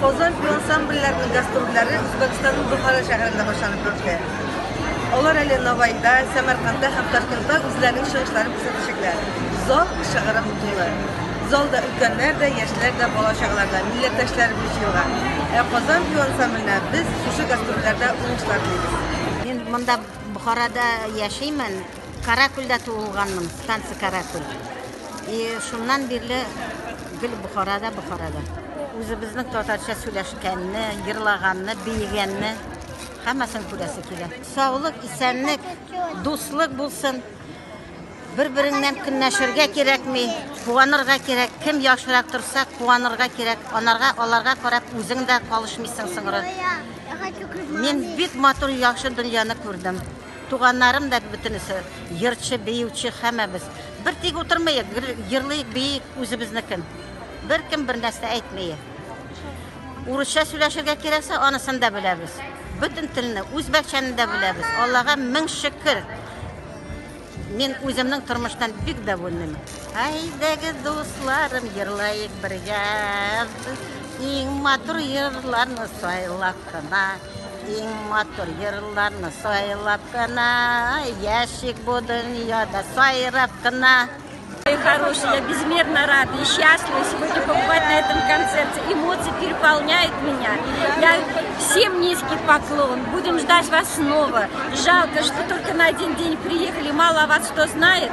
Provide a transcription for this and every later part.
Qozon ansambllarining gastrolllari O'zbekistonning Buxoro shahrida boshlanib o'tdi. Ular hali Navoiyda, Samarqandda ham Toshkentda o'zlarining chiqishlarini ko'rsatishgan. Zol shag'ara mutlaqlar. Zalda ulkanlar da, yoshlar da, bola chaqalar da, millatdoshlar bo'lishgan. Qozon ansamblini biz shu gastrollarda o'ynashlaymiz. Men bunda Buxoroda yashayman. Karakulda tug'ilganman, stansiya Karakul. Shundan beri Buxoroda. O'zimizning totarcha so'lashganni, yig'laganni, biyganni hammasini ko'rasi keladi. Sog'lik, esenlik, do'stlik bo'lsin. Bir-biringdan kunnashirga kerakmi? Quvonirga kerak. Kim yoshroq tursa, quvonirga kerak. Onlarga qarab o'zingda qolishmaysan singri. Men bit motor yaxshi dunyoni ko'rdim. Tuğanlarım da bütünüsü, yırtçı, beyuvçı, hamma biz. Bir tek oturmayık, yırlayık, beyik, o'zimiznikin. Bir kim bir narsa aytmaydi. Uruscha so'lashirga keraksa, onasini da bilamiz. Bütün tilni, o'zbekchani da bilamiz. Allohga ming shukr. Men o'zimning turmushdan bek davonman. Haydagi do'stlarim, yirlayik birga. Eng motor yirlarni saylab qana. Eng motor yirlarni saylab qana. Yashik bu dunyoda sayrab qana. Хорошая, я безмерно рада и счастлива сегодня побывать на этом концерте. Эмоции переполняют меня. Я всем низкий поклон. Будем ждать вас снова. Жалко, что только на один день приехали. Мало о вас кто знает.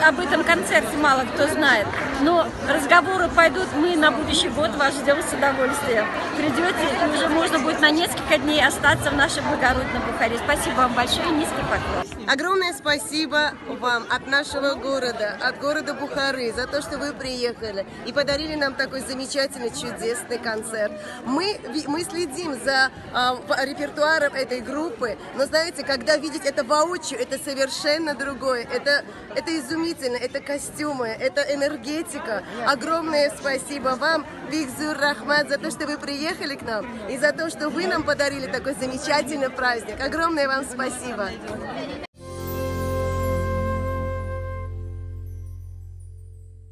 Об этом концерте мало кто знает. Но разговоры пойдут. Мы на будущий год вас ждем с удовольствием. Придете, и уже можно будет на несколько дней остаться в нашем благородном Бухаре. Спасибо вам большое и низкий поклон. Огромное спасибо вам от нашего города, от города Бухары, за то, что вы приехали и подарили нам такой замечательный, чудесный концерт. Мы следим за репертуаром этой группы, но знаете, когда видеть это воочию, это совершенно другое. Это изумительно, это костюмы, это энергетика. Огромное спасибо вам, Бигзур Рахмат, за то, что вы приехали к нам и за то, что вы нам подарили такой замечательный праздник. Огромное вам спасибо.